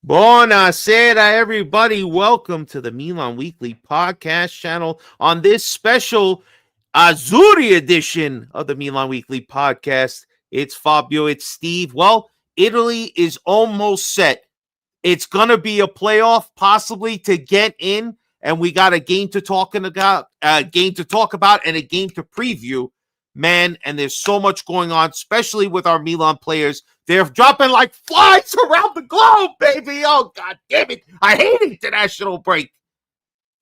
Buonasera, everybody. Welcome to the Milan Weekly Podcast channel on this special Azzurri edition of the Milan Weekly Podcast. It's Fabio, it's Steve. Well, Italy is almost set. It's going to be a playoff possibly to get in, and we got a game to talk about, and a game to preview. Man, and there's so much going on, especially with our Milan players. They're dropping like flies around the globe, baby. Oh, God damn it. I hate international break.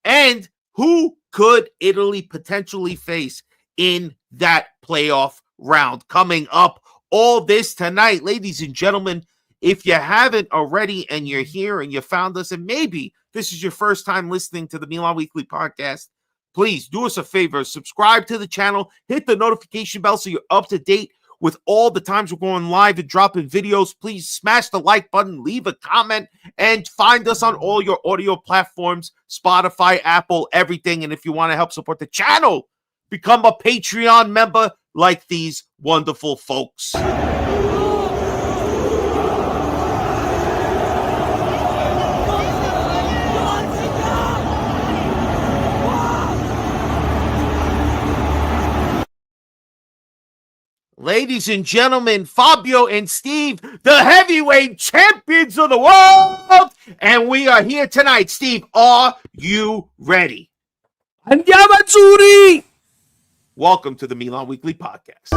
And who could Italy potentially face in that playoff round? Coming up, all this tonight. Ladies and gentlemen, if you haven't already and you're here and you found us, and maybe this is your first time listening to the Milan Weekly Podcast, please do us a favor, subscribe to the channel, hit the notification bell so you're up to date with all the times we're going live and dropping videos. Please smash the like button, leave a comment, and find us on all your audio platforms, Spotify, Apple, everything. And if you want to help support the channel, become a Patreon member like these wonderful folks. Ladies and gentlemen, Fabio and Steve, the heavyweight champions of the world, and we are here tonight. Steve, are you ready? Andiamo azzurri! Welcome to the Milan Weekly Podcast.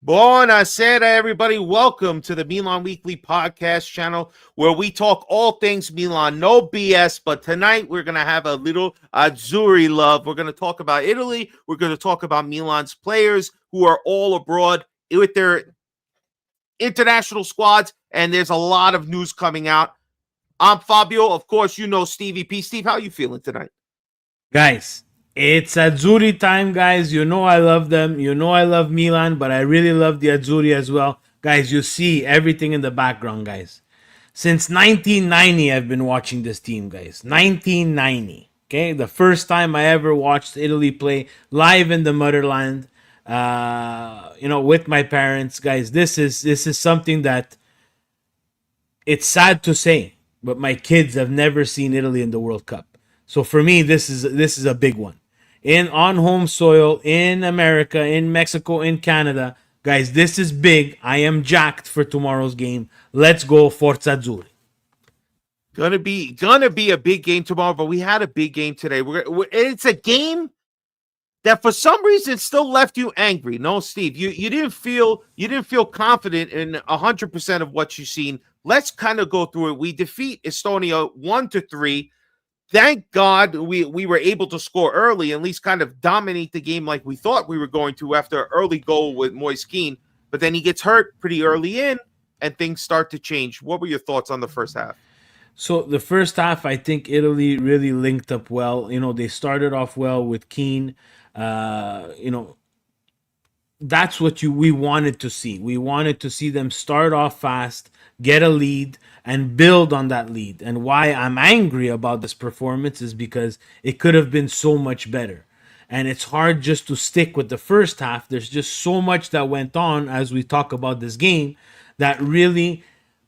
Buonasera, everybody. Welcome to the Milan Weekly Podcast channel, where we talk all things Milan, no BS. But tonight we're going to have a little Azzurri love. We're going to talk about Italy. We're going to talk about Milan's players who are all abroad with their international squads, and there's a lot of news coming out. I'm Fabio. Of course, you know Stevie P. Steve, how are you feeling tonight? Guys, it's Azzurri time, guys. You know I love them. You know I love Milan, but I really love the Azzurri as well. Guys, you see everything in the background, guys. Since 1990, I've been watching this team, guys. 1990, okay? The first time I ever watched Italy play live in the motherland, with my parents. Guys, this is something that it's sad to say, but my kids have never seen Italy in the World Cup. So for me, this is a big one. On home soil, in America, in Mexico, in Canada. Guys, this is big. I am jacked for tomorrow's game. Let's go, Forza Azzurri. Gonna be a big game tomorrow, but we had a big game today. It's a game that for some reason still left you angry. No, Steve, you didn't feel confident in 100% of what you've seen. Let's kind of go through it. We defeat Estonia 1-3. Thank God we were able to score early, at least kind of dominate the game like we thought we were going to after an early goal with Moise Kean. But then he gets hurt pretty early in, and things start to change. What were your thoughts on the first half? So the first half, I think Italy really linked up well. They started off well with Kean. That's what we wanted to see. We wanted to see them start off fast, get a lead, and build on that lead. And why I'm angry about this performance is because it could have been so much better. And it's hard just to stick with the first half. There's just so much that went on as we talk about this game that really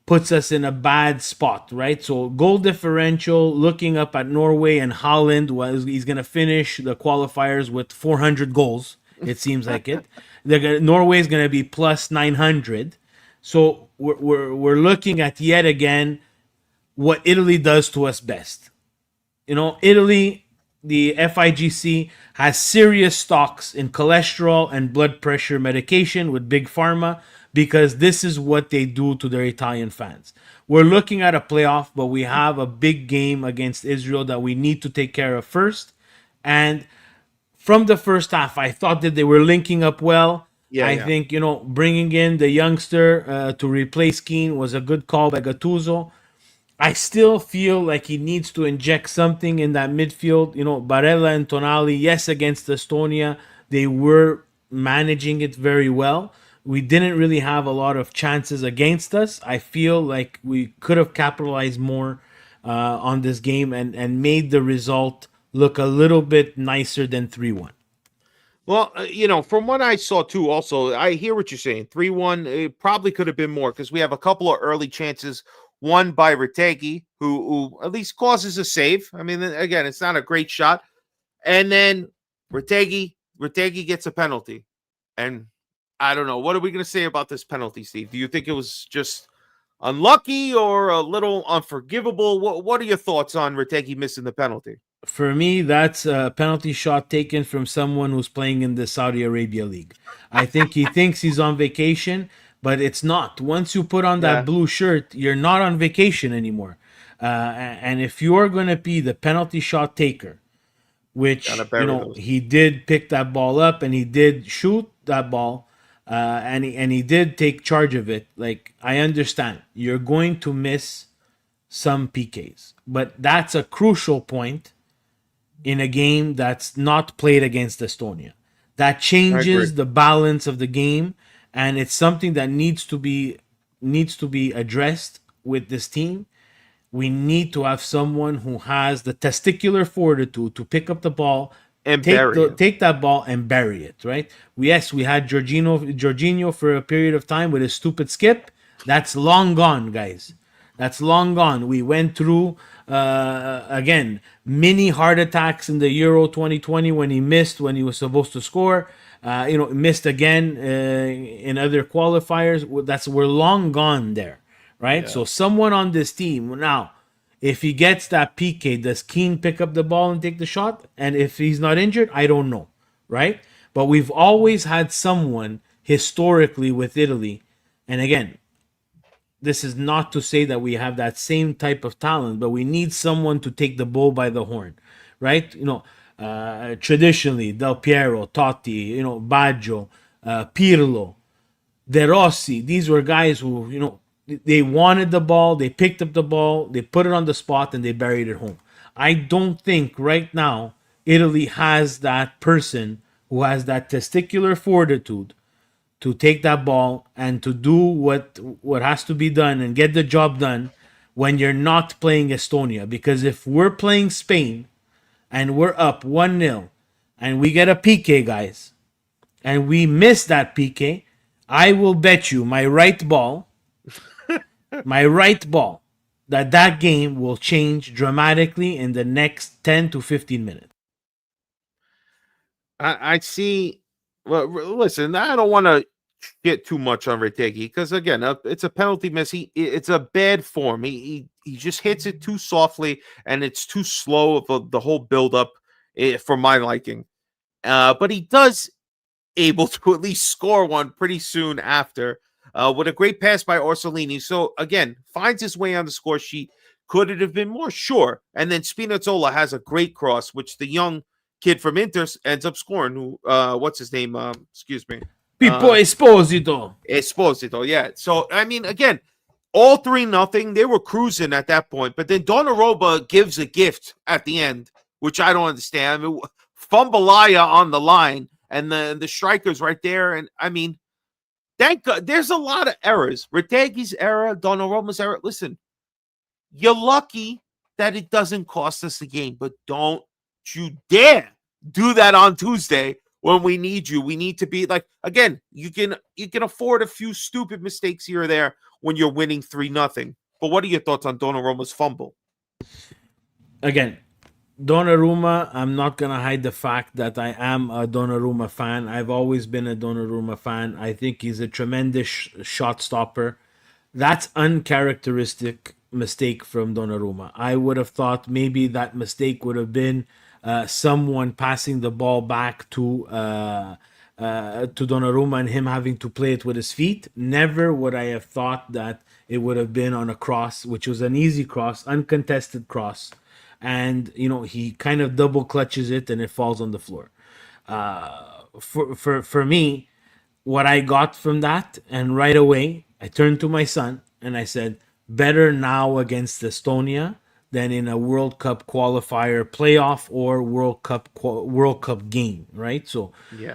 puts us in a bad spot, right? So goal differential, looking up at Norway and Holland, he's going to finish the qualifiers with 400 goals. It seems like it. Norway is going to be plus 900. So we're looking at yet again what Italy does to us best. Italy, the FIGC has serious stocks in cholesterol and blood pressure medication with Big Pharma because this is what they do to their Italian fans. We're looking at a playoff, but we have a big game against Israel that we need to take care of first. And from the first half, I thought that they were linking up well. Yeah, I yeah. think, bringing in the youngster to replace Keane was a good call by Gattuso. I still feel like he needs to inject something in that midfield. Barella and Tonali, yes, against Estonia, they were managing it very well. We didn't really have a lot of chances against us. I feel like we could have capitalized more on this game and made the result look a little bit nicer than 3-1. Well, from what I saw too, also, I hear what you're saying. 3-1, it probably could have been more because we have a couple of early chances. One by Retegui, who at least causes a save. I mean, again, it's not a great shot. And then Retegui gets a penalty. And I don't know. What are we going to say about this penalty, Steve? Do you think it was just unlucky or a little unforgivable? What are your thoughts on Retegui missing the penalty? For me, that's a penalty shot taken from someone who's playing in the Saudi Arabia League. I think he thinks he's on vacation, but it's not. Once you put on that blue shirt, you're not on vacation anymore. And if you're going to be the penalty shot taker, which he did pick that ball up and he did shoot that ball, and he did take charge of it. Like, I understand you're going to miss some PKs, but that's a crucial point in a game that's not played against Estonia. That changes the balance of the game, and it's something that needs to be addressed with this team. We need to have someone who has the testicular fortitude to pick up the ball and take that ball and bury it, right? We had Jorginho for a period of time with his stupid skip. That's long gone, guys. That's long gone. We went through, again, mini heart attacks in the Euro 2020 when he missed when he was supposed to score. Missed again in other qualifiers. We're long gone there, right? Yeah. So someone on this team now, if he gets that PK, does Keane pick up the ball and take the shot? And if he's not injured, I don't know, right? But we've always had someone historically with Italy, and again, this is not to say that we have that same type of talent, but we need someone to take the bull by the horn, right? Traditionally, Del Piero, Totti, Baggio, Pirlo, De Rossi, these were guys who, they wanted the ball, they picked up the ball, they put it on the spot, and they buried it home. I don't think right now Italy has that person who has that testicular fortitude to take that ball and to do what has to be done and get the job done when you're not playing Estonia. Because if we're playing Spain and we're up 1-0 and we get a PK, guys, and we miss that PK, I will bet you my right ball, that game will change dramatically in the next 10 to 15 minutes. I see. Well, listen, I don't want to get too much on Retegui because, again, it's a penalty miss. It's a bad form. He just hits it too softly, and it's too slow of the whole build-up for my liking. But he does able to at least score one pretty soon after with a great pass by Orsolini. So, again, finds his way on the score sheet. Could it have been more? Sure. And then Spinazzola has a great cross, which the young kid from Inter ends up scoring. Who, what's his name? Excuse me. Pippo Esposito. Esposito, yeah. So, I mean, again, all 3-0. They were cruising at that point. But then Donnarumma gives a gift at the end, which I don't understand. I mean, Fumbalaya on the line, and the strikers right there. And, I mean, thank God. There's a lot of errors. Retegui's error, Donnarumma's error. Listen, you're lucky that it doesn't cost us the game. But don't you dare do that on Tuesday when we need you. We need to be like, again, you can afford a few stupid mistakes here or there when you're winning 3-0. But what are your thoughts on Donnarumma's fumble? Again, Donnarumma, I'm not going to hide the fact that I am a Donnarumma fan. I've always been a Donnarumma fan. I think he's a tremendous shot stopper. That's uncharacteristic mistake from Donnarumma. I would have thought maybe that mistake would have been someone passing the ball back to Donnarumma and him having to play it with his feet. Never would I have thought that it would have been on a cross, which was an easy cross, uncontested cross. And, he kind of double clutches it and it falls on the floor. For me, what I got from that, and right away, I turned to my son and I said, better now against Estonia than in a World Cup qualifier playoff or World Cup game, right? So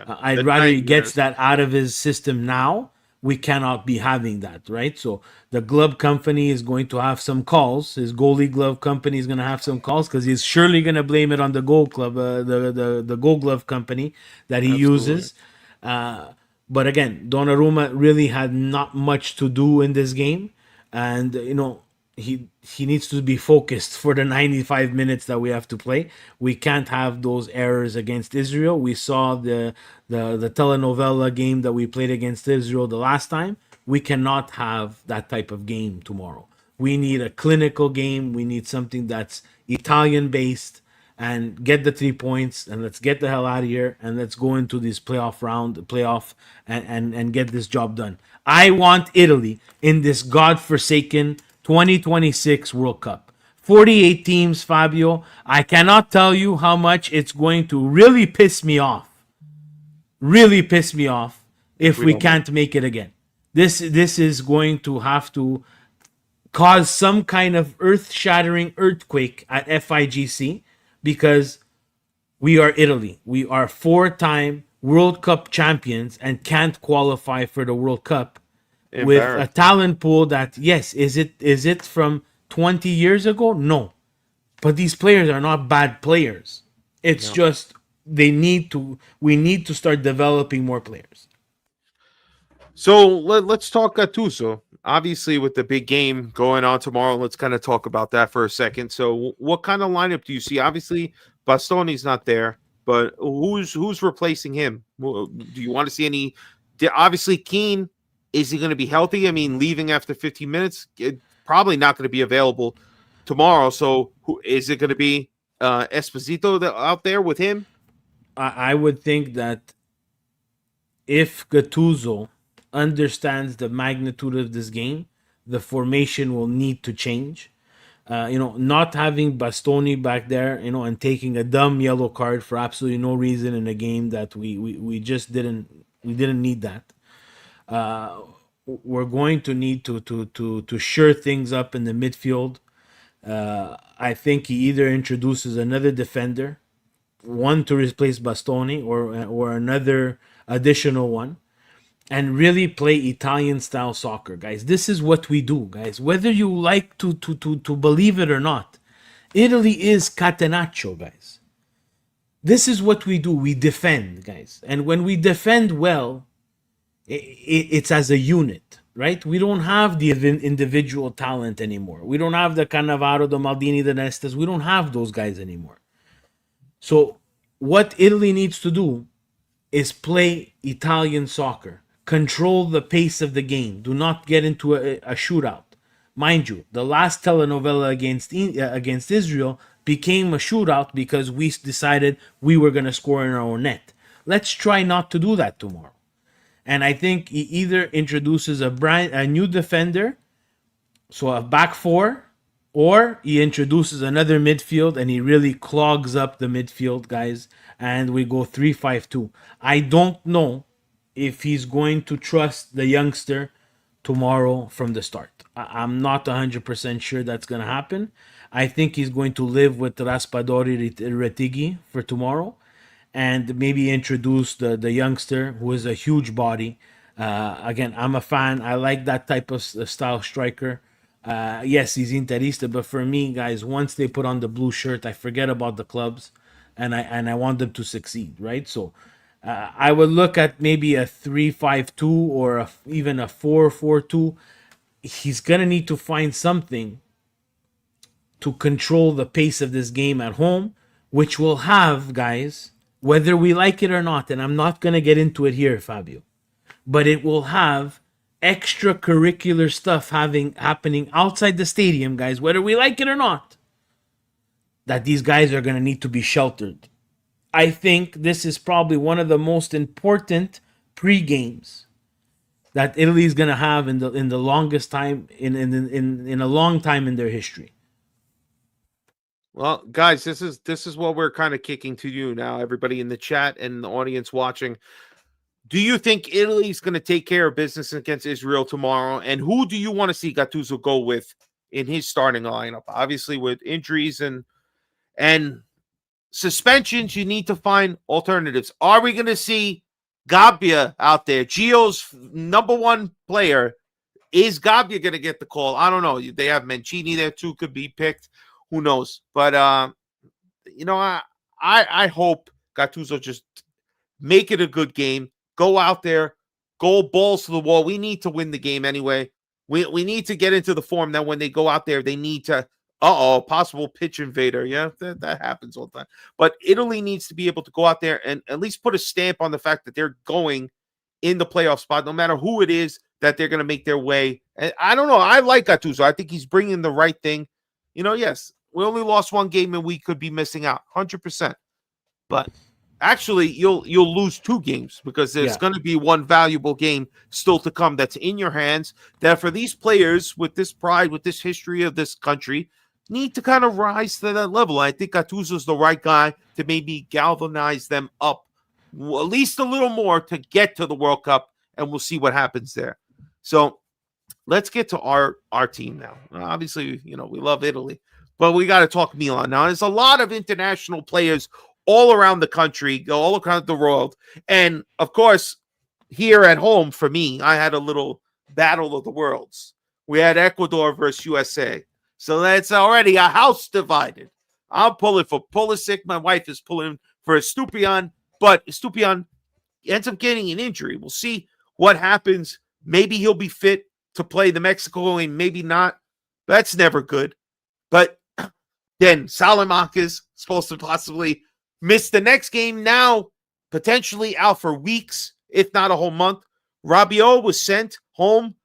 I'd rather he gets that out of his system now. We cannot be having that, right? So the glove company is going to have some calls. His goalie glove company is going to have some calls because he's surely going to blame it on the goal club, the gold glove company that he uses. But again, Donnarumma really had not much to do in this game, and he needs to be focused for the 95 minutes that we have to play. We can't have those errors against Israel. We saw the telenovela game that we played against Israel the last time. We cannot have that type of game tomorrow. We need a clinical game. We need something that's Italian based, and get the 3 points, and let's get the hell out of here, and let's go into this playoff and get this job done. I want Italy in this godforsaken 2026 World Cup. 48 teams, Fabio. I cannot tell you how much it's going to really piss me off. Really piss me off if we can't make it again. This is going to have to cause some kind of earth-shattering earthquake at FIGC, because we are Italy. We are 4-time World Cup champions and can't qualify for the World Cup with a talent pool that, yes, is it from 20 years ago? No. But these players are not bad players. It's just we need to start developing more players. So let's talk Gattuso. Obviously, with the big game going on tomorrow, let's kind of talk about that for a second. So what kind of lineup do you see? Obviously, Bastoni's not there, but who's replacing him? Do you want to see any? Obviously, Keane, is he going to be healthy? I mean, leaving after 15 minutes, probably not going to be available tomorrow. So is it going to be Esposito out there with him? I would think that if Gattuso understands the magnitude of this game, the formation will need to change. Not having Bastoni back there, and taking a dumb yellow card for absolutely no reason in a game that we just didn't need that. We're going to need to shore things up in the midfield. I think he either introduces another defender, one to replace Bastoni, or another additional one, and really play Italian style soccer, guys. This is what we do, guys. Whether you like to believe it or not, Italy is catenaccio, guys. This is what we do. We defend, guys. And when we defend well, it's as a unit, right? We don't have the individual talent anymore. We don't have the Cannavaro, the Maldini, the Nestas. We don't have those guys anymore. So what Italy needs to do is play Italian soccer. Control the pace of the game. Do not get into a shootout. Mind you, the last telenovela against Israel became a shootout because we decided we were going to score in our own net. Let's try not to do that tomorrow. And I think he either introduces a new defender, so a back four, or he introduces another midfield and he really clogs up the midfield, guys, and we go 3-5-2. I don't know if he's going to trust the youngster tomorrow from the start. I'm not 100% sure that's going to happen. I think he's going to live with Raspadori Retegui for tomorrow, and maybe introduce the youngster who is a huge body. Again, I'm a fan. I like that type of style striker. Yes, he's Interista, but for me, guys, once they put on the blue shirt, I forget about the clubs, and I want them to succeed, right? So I would look at maybe a 3-5-2 or even a 4-4-2. He's going to need to find something to control the pace of this game at home, which will have, guys, whether we like it or not, and I'm not going to get into it here, Fabio, but it will have extracurricular stuff happening outside the stadium, guys, whether we like it or not, that these guys are going to need to be sheltered. I think this is probably one of the most important pre-games that Italy is going to have in the longest time in a long time in their history. Well, guys, this is what we're kind of kicking to you now, everybody in the chat and the audience watching. Do you think Italy's going to take care of business against Israel tomorrow? And who do you want to see Gattuso go with in his starting lineup? Obviously, with injuries and suspensions, you need to find alternatives. Are we going to see Gabbia out there? Gio's number one player. Is Gabbia going to get the call? I don't know. They have Mancini there too, could be picked. Who knows? But I hope Gattuso just make it a good game. Go out there, go balls to the wall. We need to win the game anyway. We need to get into the form that when they go out there, they need to. Possible pitch invader. Yeah, that happens all the time. But Italy needs to be able to go out there and at least put a stamp on the fact that they're going in the playoff spot, no matter who it is, that they're going to make their way. And I don't know. I like Gattuso. I think he's bringing the right thing. Yes, we only lost one game and we could be missing out 100%. But actually, you'll lose two games because there's going to be one valuable game still to come that's in your hands. That for these players with this pride, with this history of this country, need to kind of rise to that level. I think Gattuso's the right guy to maybe galvanize them up at least a little more to get to the World Cup, and we'll see what happens there. So let's get to our team now. Obviously, we love Italy, but we got to talk Milan. Now, there's a lot of international players all around the country, all around the world. And, of course, here at home, for me, I had a little battle of the worlds. We had Ecuador versus USA. So that's already a house divided. I'm pulling for Pulisic. My wife is pulling for Estupiñán. But Estupiñán ends up getting an injury. We'll see what happens. Maybe he'll be fit to play the Mexico game. Maybe not. That's never good. But then Saelemaekers supposed to possibly miss the next game, now potentially out for weeks, if not a whole month. Rabiot was sent home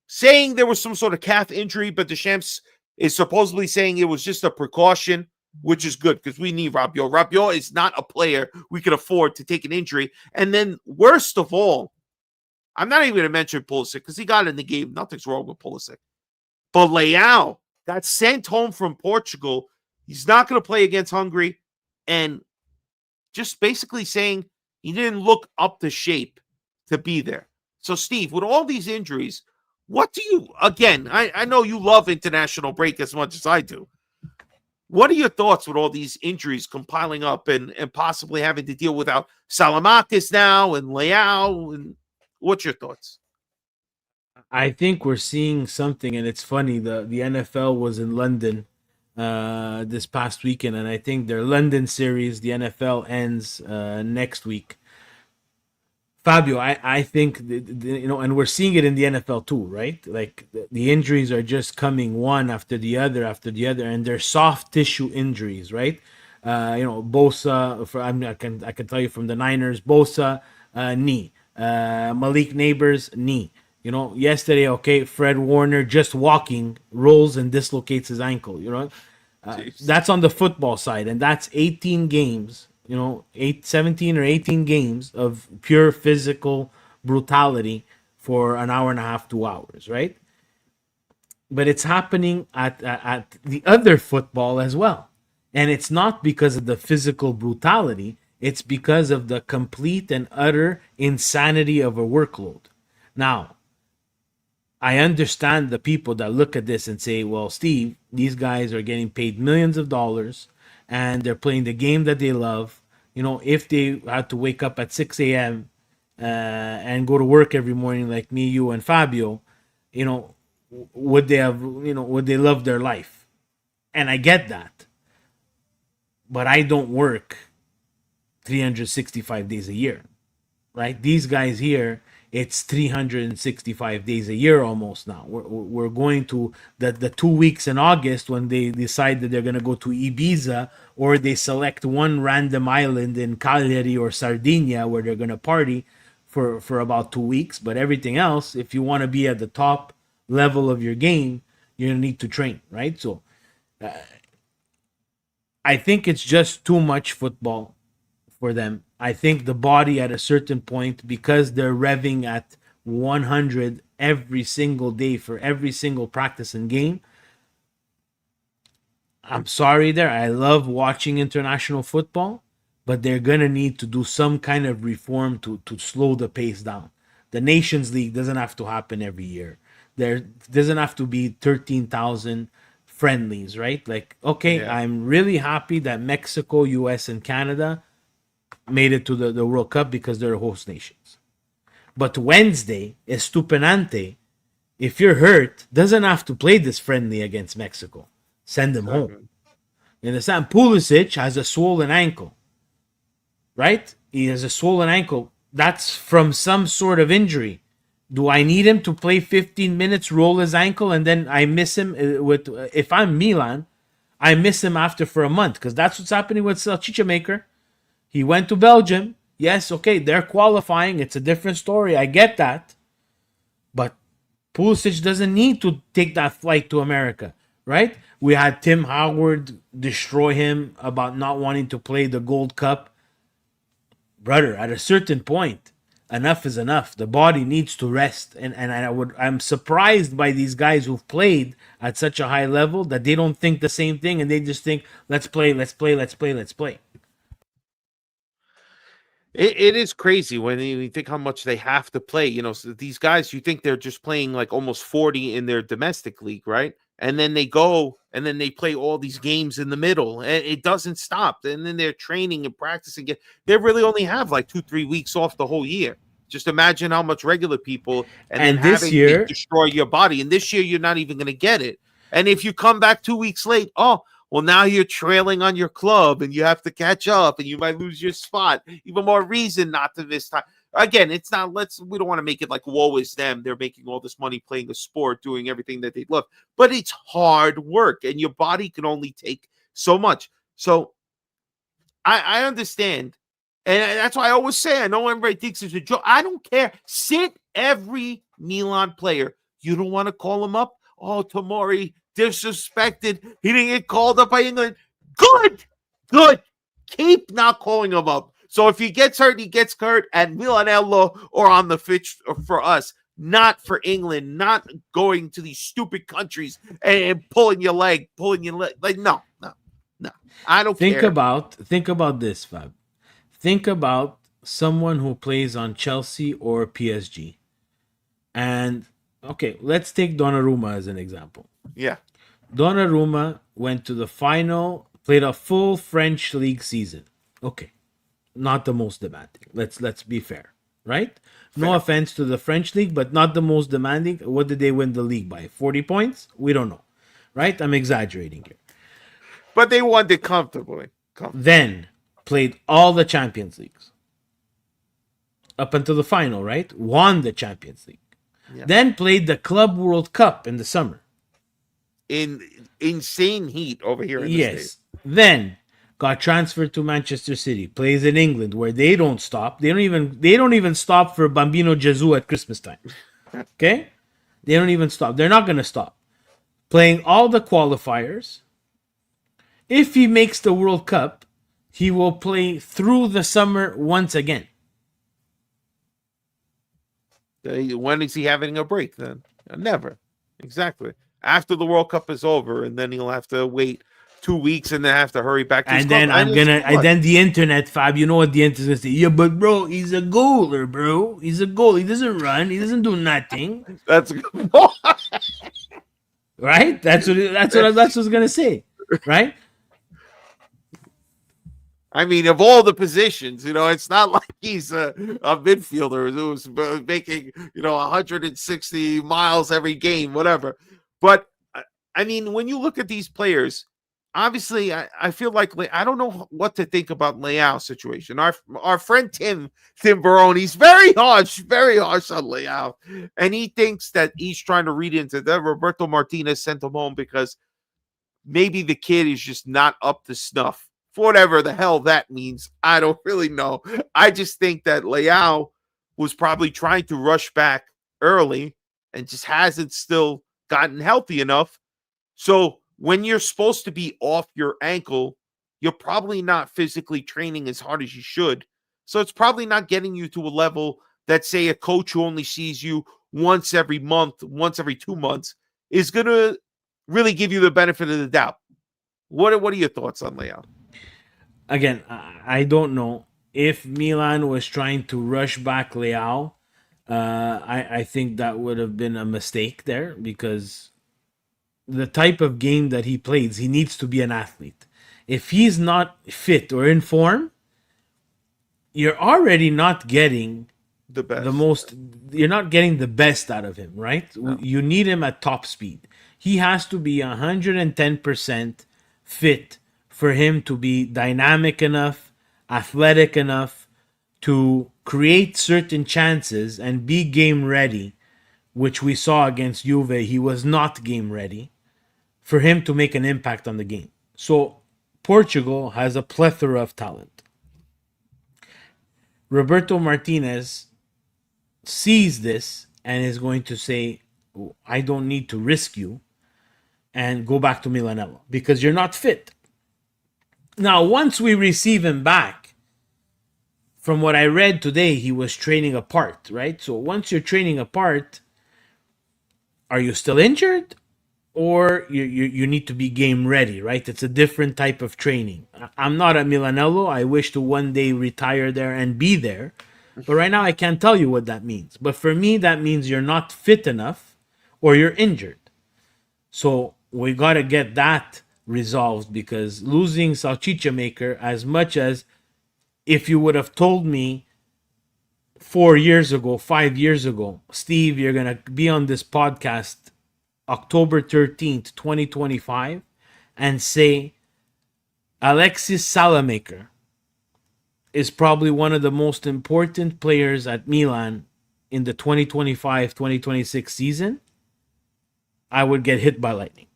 saying there was some sort of calf injury, but Deschamps is supposedly saying it was just a precaution, which is good because we need Rabiot. Rabiot is not a player we can afford to take an injury. And then worst of all, I'm not even going to mention Pulisic because he got in the game. Nothing's wrong with Pulisic. But Leão got sent home from Portugal. He's not going to play against Hungary. And just basically saying he didn't look up to shape to be there. So, Steve, with all these injuries, what do you, again, I know you love international break as much as I do. What are your thoughts with all these injuries compiling up and possibly having to deal without Saelemaekers now and Leão? And what's your thoughts? I think we're seeing something, and it's funny. The NFL was in London this past weekend, and I think their London series, the NFL, ends next week. Fabio, I think and we're seeing it in the NFL too, right? Like the injuries are just coming one after the other, and they're soft tissue injuries, right? Bosa. I can tell you from the Niners, Bosa knee, Malik Neighbors knee. Yesterday, Fred Warner just walking rolls and dislocates his ankle. That's on the football side, and that's 18 games. 17 or 18 games of pure physical brutality for an hour and a half, 2 hours, right? But it's happening at the other football as well. And it's not because of the physical brutality. It's because of the complete and utter insanity of a workload. Now, I understand the people that look at this and say, well, Steve, these guys are getting paid millions of dollars and they're playing the game that they love. If they had to wake up at 6 a.m. And go to work every morning like me, you, and Fabio, would they love their life? And I get that. But I don't work 365 days a year, right? These guys here, it's 365 days a year almost now. We're going to the 2 weeks in August when they decide that they're going to go to Ibiza, or they select one random island in Cagliari or Sardinia where they're going to party for about 2 weeks. But everything else, if you want to be at the top level of your game, you're gonna need to train, right? So I think it's just too much football for them. I think the body at a certain point, because they're revving at 100 every single day for every single practice and game. I'm sorry there. I love watching international football, but they're going to need to do some kind of reform to slow the pace down. The Nations League doesn't have to happen every year. There doesn't have to be 13,000 friendlies, right? Like, okay, Yeah. I'm really happy that Mexico, US, and Canada made it to the World Cup because they're host nations. But Wednesday, Estupiñán, if you're hurt, doesn't have to play this friendly against Mexico. Send him home. You understand? Pulisic has a swollen ankle, right? He has a swollen ankle. That's from some sort of injury. Do I need him to play 15 minutes, roll his ankle, and then I miss him with? If I'm Milan, I miss him after for a month, because that's what's happening with Saelemaekers. He went to Belgium. Yes, okay, they're qualifying. It's a different story. I get that. But Pulisic doesn't need to take that flight to America, right? We had Tim Howard destroy him about not wanting to play the Gold Cup. Brother, at a certain point, enough is enough. The body needs to rest. And I'm surprised by these guys who've played at such a high level that they don't think the same thing, and they just think, let's play. It is crazy when you think how much they have to play. You know, so these guys, you think they're just playing like almost 40 in their domestic league, right? And then they go and then they play all these games in the middle, and it doesn't stop. And then they're training and practicing. They really only have like 2-3 weeks off the whole year. Just imagine how much regular people And then this having year- to destroy your body. And this year, you're not even going to get it. And if you come back 2 weeks late, well, now you're trailing on your club and you have to catch up and you might lose your spot. Even more reason not to miss time. Again, it's not, we don't want to make it like woe is them. They're making all this money playing a sport, doing everything that they love. But it's hard work and your body can only take so much. So I understand. And that's why I always say, I know everybody thinks it's a joke. I don't care. Sit every Milan player. You don't want to call him up? Oh, Tomori disrespected. He didn't get called up by England. Good. Keep not calling him up. So if he gets hurt, he gets hurt at Milanello or on the pitch for us, not for England, not going to these stupid countries and pulling your leg. Like, no. I don't care. Think about this, Fab. Think about someone who plays on Chelsea or PSG. And, okay, let's take Donnarumma as an example. Yeah. Donnarumma went to the final, played a full French league season. Okay. Not the most demanding. Let's be fair, right? No offense to the French league, but not the most demanding. What did they win the league by? 40 points? We don't know, right? I'm exaggerating here. But they won it comfortably. Then played all the Champions Leagues up until the final, right? Won the Champions League. Yeah. Then played the Club World Cup in the summer. In insane heat over here in the States. Then got transferred to Manchester City, plays in England where they don't stop. They don't even stop for Bambino Gesù at Christmas time. Okay? They don't even stop. They're not going to stop. Playing all the qualifiers. If he makes the World Cup, he will play through the summer once again. When is he having a break then? Never. Exactly. After the World Cup is over, and then he'll have to wait 2 weeks and then have to hurry back to his club. And then the internet, Fab, you know what the internet's gonna say? Yeah, but bro, he's a goaler, bro. He's a goal. He doesn't run. He doesn't do nothing. That's a good point. Right? That's what it's gonna say. Right? I mean, of all the positions, it's not like he's a midfielder who's making, 160 miles every game, whatever. But, I mean, when you look at these players, obviously, I feel like I don't know what to think about Leão's situation. Our friend Tim Barone, he's very harsh on Leão. And he thinks that he's trying to read into that. Roberto Martinez sent him home because maybe the kid is just not up to snuff. For whatever the hell that means, I don't really know. I just think that Leão was probably trying to rush back early and just hasn't still gotten healthy enough. So when you're supposed to be off your ankle, you're probably not physically training as hard as you should. So it's probably not getting you to a level that, say, a coach who only sees you once every month, once every 2 months, is going to really give you the benefit of the doubt. What are your thoughts on Leão? Again, I don't know if Milan was trying to rush back Leão. I think that would have been a mistake there, because the type of game that he plays, he needs to be an athlete. If he's not fit or in form, you're already not getting the best. You're not getting the best out of him, right? No. You need him at top speed. He has to be 110% fit for him to be dynamic enough, athletic enough to create certain chances and be game ready, which we saw against Juve. He was not game ready for him to make an impact on the game. So Portugal has a plethora of talent. Roberto Martinez sees this and is going to say, I don't need to risk you and go back to Milanello because you're not fit. Now, once we receive him back, from what I read today, he was training apart, right? So once you're training apart, are you still injured? Or you need to be game ready, right? It's a different type of training. I'm not at Milanello. I wish to one day retire there and be there. But right now I can't tell you what that means. But for me, that means you're not fit enough or you're injured. So we got to get that resolved, because losing Saelemaekers, as much as if you would have told me 4 years ago, 5 years ago, Steve, you're going to be on this podcast October 13th, 2025, and say Alexis Saelemaekers is probably one of the most important players at Milan in the 2025-2026 season, I would get hit by lightning.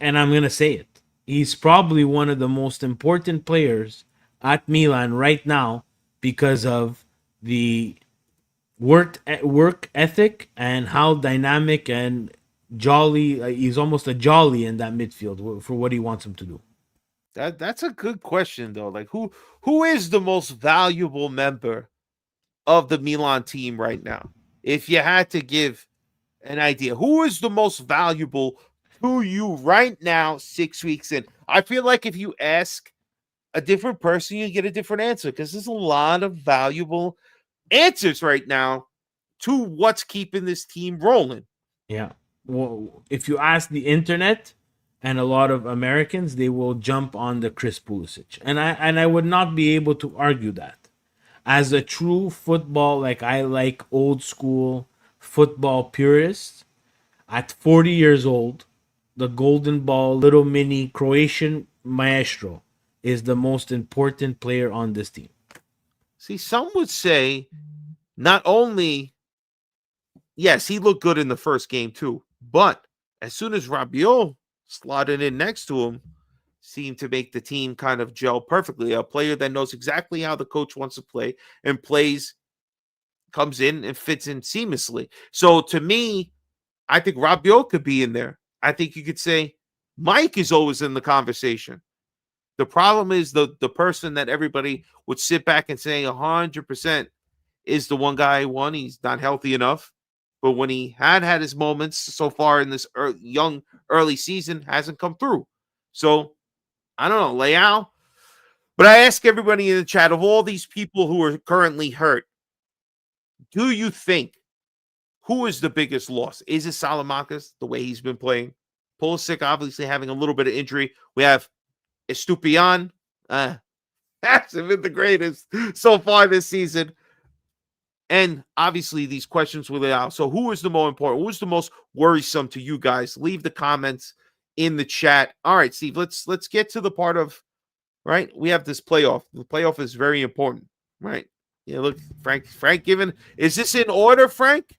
And I'm going to say it. He's probably one of the most important players at Milan right now because of the work ethic and how dynamic and jolly he's almost a jolly in that midfield for what he wants him to do. That's a good question though. Like who is the most valuable member of the Milan team right now? If you had to give an idea, who is the most valuable to you right now, 6 weeks in? I feel like if you ask a different person, you get a different answer, because there's a lot of valuable answers right now to what's keeping this team rolling. Yeah. Well, if you ask the internet and a lot of Americans, they will jump on the Chris Pulisic. And I would not be able to argue that. As a true football, like I like old school football purist, at 40 years old, the golden ball, little mini Croatian maestro is the most important player on this team. See, some would say not only, yes, he looked good in the first game too, but as soon as Rabiot slotted in next to him, seemed to make the team kind of gel perfectly. A player that knows exactly how the coach wants to play and comes in and fits in seamlessly. So to me, I think Rabiot could be in there. I think you could say Mike is always in the conversation. The problem is the person that everybody would sit back and say 100% is the one guy who won. He's not healthy enough. But when he had his moments so far in this early season, hasn't come through. So, I don't know, Leão. But I ask everybody in the chat, of all these people who are currently hurt, do you think, who is the biggest loss? Is it Saelemaekers, the way he's been playing? Pulisic obviously having a little bit of injury. We have Estupiñán. Hasn't been the greatest so far this season. And obviously these questions will out. So who is the more important? Who's the most worrisome to you guys? Leave the comments in the chat. All right, Steve, let's get to the part of, right? We have this playoff. The playoff is very important, right? Yeah, look, Frank given. Is this in order, Frank?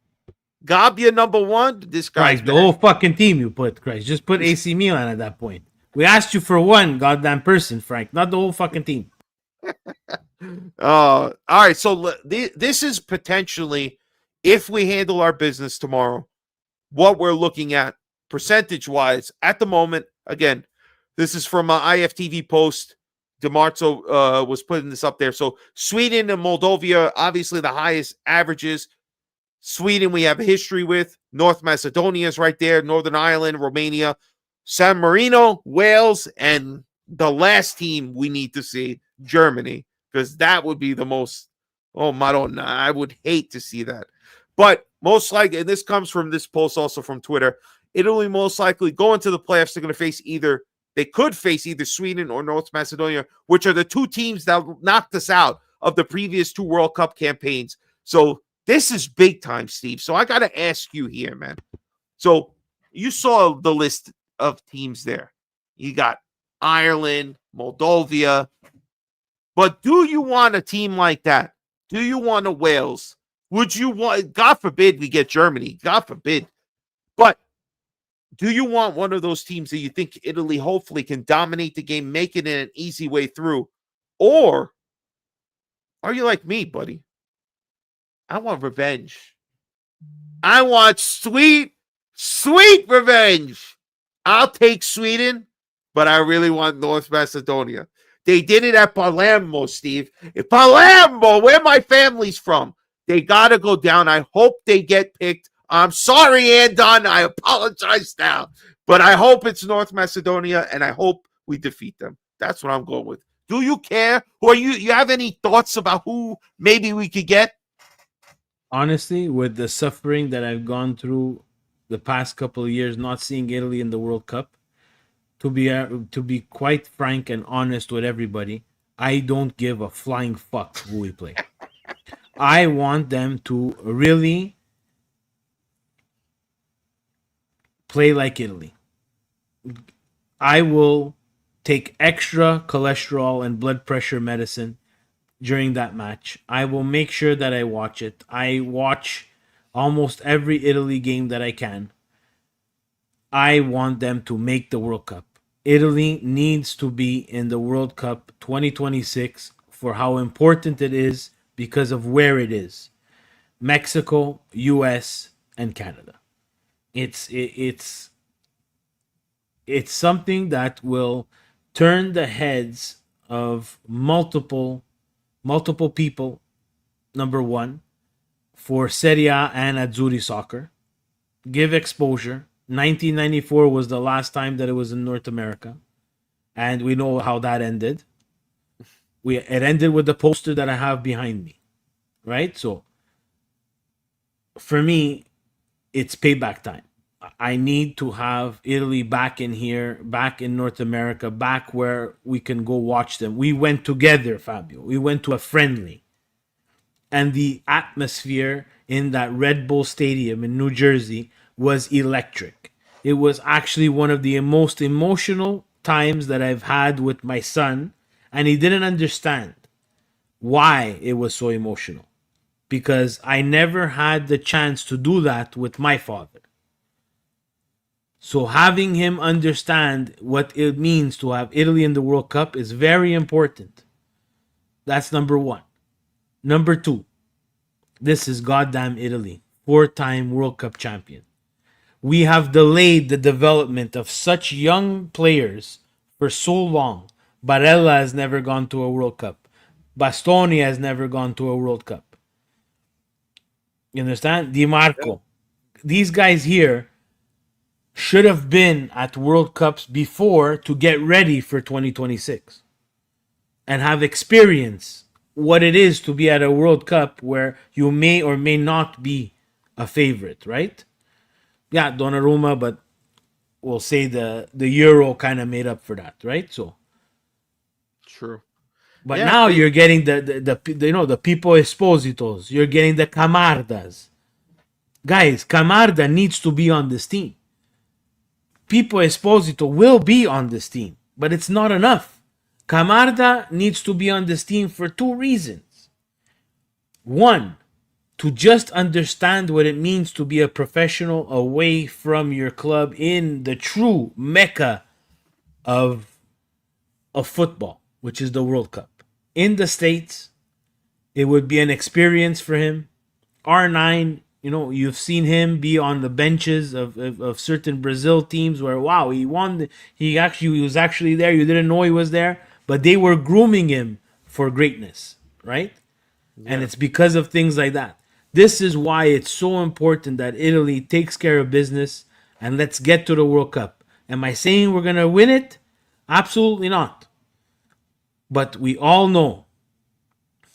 Gabia number one? This guy's Christ, the whole fucking team you put, Christ. Just put AC Milan at that point. We asked you for one goddamn person, Frank, not the whole fucking team. All right. So this is potentially, if we handle our business tomorrow, what we're looking at percentage-wise at the moment. Again, this is from an IFTV post. DeMarzo was putting this up there. So Sweden and Moldova, obviously the highest averages. Sweden, we have a history with. North Macedonia is right there. Northern Ireland, Romania, San Marino, Wales, and the last team we need to see, Germany, because that would be the most, oh, Madonna, I would hate to see that. But most likely, and this comes from this post also from Twitter, Italy most likely going to the playoffs. They're going to face they could face either Sweden or North Macedonia, which are the two teams that knocked us out of the previous two World Cup campaigns. So this is big time, Steve. So I got to ask you here, man. So you saw the list of teams there. You got Ireland, Moldova. But do you want a team like that? Do you want a Wales? Would you want, God forbid we get Germany, God forbid. But do you want one of those teams that you think Italy hopefully can dominate the game, make it in an easy way through? Or are you like me, buddy? I want revenge. I want sweet, sweet revenge. I'll take Sweden, but I really want North Macedonia. They did it at Palermo, Steve. Palermo, where my family's from. They got to go down. I hope they get picked. I'm sorry, Andon. I apologize now. But I hope it's North Macedonia, and I hope we defeat them. That's what I'm going with. Do you care? Or you have any thoughts about who maybe we could get? Honestly, with the suffering that I've gone through the past couple of years, not seeing Italy in the World Cup, to be quite frank and honest with everybody, I don't give a flying fuck who we play. I want them to really play like Italy. I will take extra cholesterol and blood pressure medicine during that match. I will make sure that I watch it. I watch almost every Italy game that I can. I want them to make the World Cup. Italy needs to be in the World Cup 2026 for how important it is because of where it is. Mexico, US, and Canada. It's something that will turn the heads of multiple people. Number one, for Serie A and Azzurri soccer, give exposure. 1994 was the last time that it was in North America, and we know how that ended. It ended with the poster that I have behind me, right? So for me, it's payback time. I need to have Italy back in here, back in North America, back where we can go watch them. We went together, Fabio. We went to a friendly. And the atmosphere in that Red Bull Stadium in New Jersey was electric. It was actually one of the most emotional times that I've had with my son, and he didn't understand why it was so emotional, because I never had the chance to do that with my father. So having him understand what it means to have Italy in the World Cup is very important. That's number one. Number two, this is goddamn Italy, 4-time World Cup champion. We have delayed the development of such young players for so long. Barella has never gone to a World Cup. Bastoni has never gone to a World Cup. You understand? Di Marco. These guys here should have been at World Cups before to get ready for 2026 and have experience what it is to be at a World Cup where you may or may not be a favorite, right? Yeah, Donnarumma, but we'll say the Euro kind of made up for that, right? So True. but now you're getting the Pipo Espositos, you're getting the Camardas. Guys, Camarda needs to be on this team. Pipo Esposito will be on this team, but it's not enough. Camarda needs to be on this team for two reasons. One, to just understand what it means to be a professional away from your club in the true mecca of football, which is the World Cup. In the States, It would be an experience for him. R9, you've seen him be on the benches of certain Brazil teams where, wow, he won. He was actually there. You didn't know he was there, but they were grooming him for greatness, right? Yeah. And it's because of things like that. This is why it's so important that Italy takes care of business and let's get to the World Cup. Am I saying we're going to win it? Absolutely not. But we all know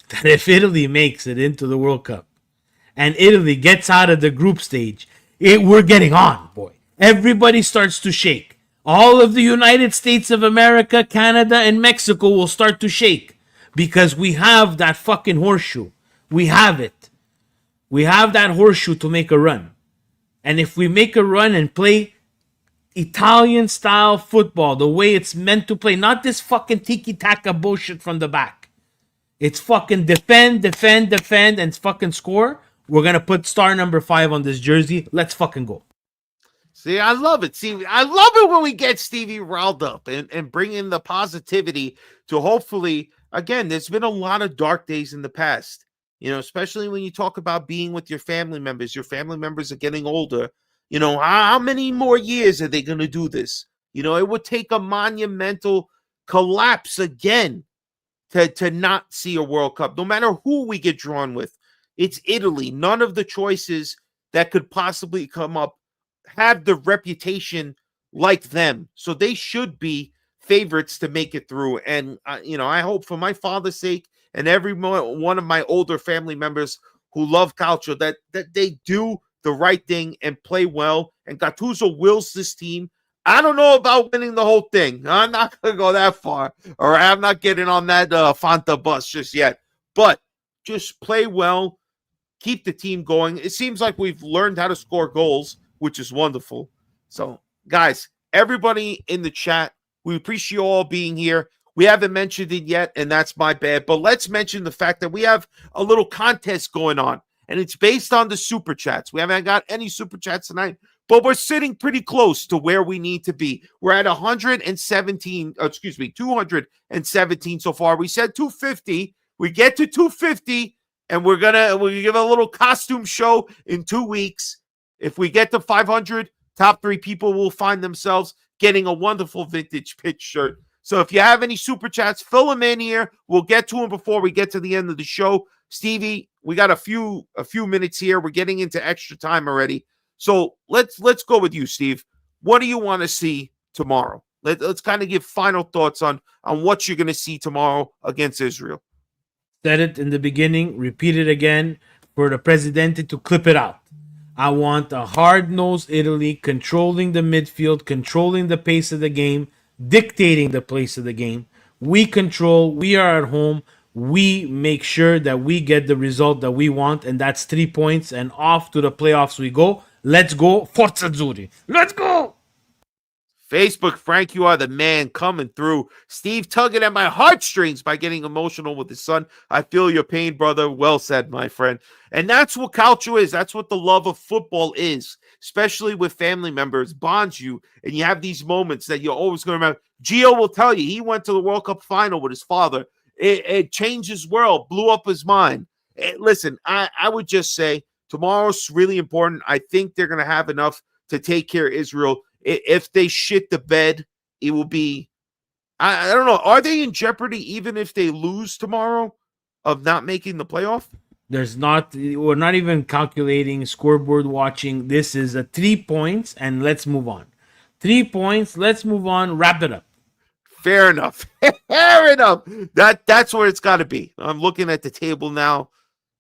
that if Italy makes it into the World Cup and Italy gets out of the group stage, we're getting on, boy. Everybody starts to shake. All of the United States of America, Canada, and Mexico will start to shake because we have that fucking horseshoe. We have it. We have that horseshoe to make a run. And if we make a run and play Italian style football the way it's meant to play, not this fucking tiki-taka bullshit from the back. It's fucking defend, and fucking score. We're going to put star number 5 on this jersey. Let's fucking go. See, I love it. See, I love it when we get Stevie riled up and bring in the positivity to hopefully, again, there's been a lot of dark days in the past, especially when you talk about being with your family members. Your family members are getting older. How many more years are they going to do this? It would take a monumental collapse again to not see a World Cup, no matter who we get drawn with. It's Italy. None of the choices that could possibly come up have the reputation like them. So they should be favorites to make it through. And, I hope for my father's sake and every one of my older family members who love Calcio that they do the right thing and play well. And Gattuso wills this team. I don't know about winning the whole thing. I'm not going to go that far, or I'm not getting on that Fanta bus just yet. But just play well, keep the team going. It seems like we've learned how to score goals, which is wonderful. So, guys, everybody in the chat, we appreciate you all being here. We haven't mentioned it yet, and that's my bad. But let's mention the fact that we have a little contest going on, and it's based on the Super Chats. We haven't got any Super Chats tonight, but we're sitting pretty close to where we need to be. We're at 217 so far. We said 250. We get to 250, and we're gonna give a little costume show in 2 weeks. If we get to 500, top 3 people will find themselves getting a wonderful vintage pitch shirt. So if you have any Super Chats, fill them in here. We'll get to them before we get to the end of the show. Stevie, we got a few minutes here. We're getting into extra time already. So let's go with you, Steve. What do you want to see tomorrow? Let's kind of give final thoughts on what you're going to see tomorrow against Israel. Said it in the beginning, repeat it again for the Presidente to clip it out. I want a hard-nosed Italy controlling the midfield, controlling the pace of the game, dictating the pace of the game. We control, we are at home, we make sure that we get the result that we want, and that's 3 points, and off to the playoffs we go. Let's go, Forza Azzurri. Let's go! Facebook, Frank, you are the man coming through. Steve tugging at my heartstrings by getting emotional with his son. I feel your pain, brother. Well said, my friend. And that's what Calcio is. That's what the love of football is, especially with family members. Bonds you, and you have these moments that you're always going to remember. Gio will tell you, he went to the World Cup final with his father. It changed his world, blew up his mind. Listen, I would just say tomorrow's really important. I think they're going to have enough to take care of Israel. If they shit the bed, it will be, I don't know. Are they in jeopardy even if they lose tomorrow of not making the playoff? We're not even calculating scoreboard watching. This is a 3 points and let's move on. 3 points. Let's move on. Wrap it up. Fair enough. Fair enough. That's where it's got to be. I'm looking at the table now.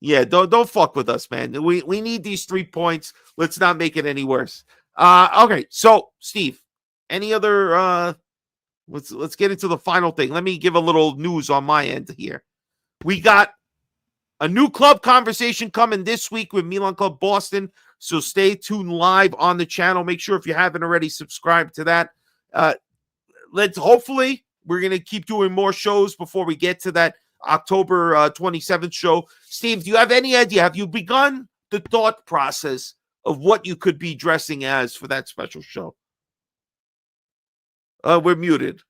Yeah, don't fuck with us, man. We need these 3 points. Let's not make it any worse. Okay, so Steve, any other let's get into the final thing. Let me give a little news on my end here. We got a new club conversation coming this week with Milan Club Boston, so stay tuned live on the channel. Make sure if you haven't already subscribed to that. Hopefully we're going to keep doing more shows before we get to that October 27th show. Steve, do you have any idea? Have you begun the thought process of what you could be dressing as for that special show? We're muted.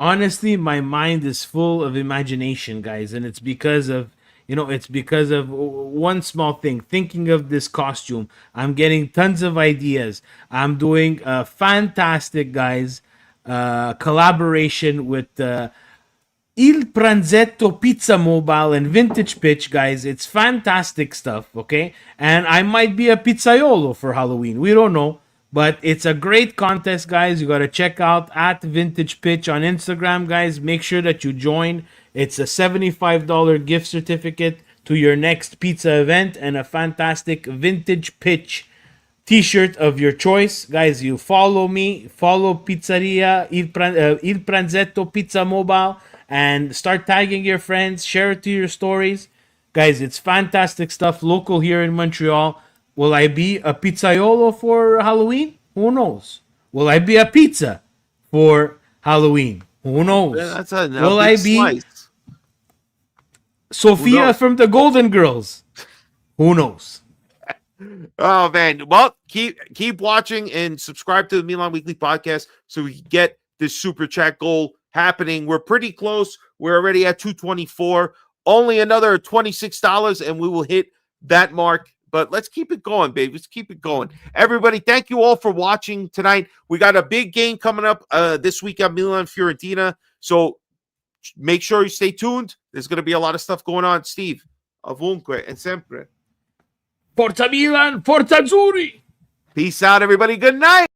honestly, my mind is full of imagination, guys, and it's because of one small thing. Thinking of this costume, I'm getting tons of ideas. I'm doing a fantastic, guys, collaboration with Il Pranzetto Pizza Mobile and Vintage Pitch, guys. It's fantastic stuff, okay? And I might be a pizzaiolo for Halloween. We don't know. But it's a great contest, guys. You got to check out at Vintage Pitch on Instagram, guys. Make sure that you join. It's a $75 gift certificate to your next pizza event and a fantastic Vintage Pitch t-shirt of your choice. Guys, you follow me, follow Pizzeria Il Pranzetto Pizza Mobile, and start tagging your friends, share it to your stories. Guys, it's fantastic stuff, local here in Montreal. Will I be a pizzaiolo for Halloween? Who knows? Will I be a pizza for Halloween? Who knows? Yeah, will I be slice. Sophia from the Golden Girls? Who knows? Oh man! Well, keep watching and subscribe to the Milan Weekly Podcast so we can get this super chat goal happening. We're pretty close. We're already at 224. Only another $26, and we will hit that mark. But let's keep it going, baby. Let's keep it going. Everybody, thank you all for watching tonight. We got a big game coming up this week at Milan Fiorentina. So make sure you stay tuned. There's going to be a lot of stuff going on. Steve, ovunque and sempre. Forza Milan, Forza Azzurri! Peace out, everybody. Good night.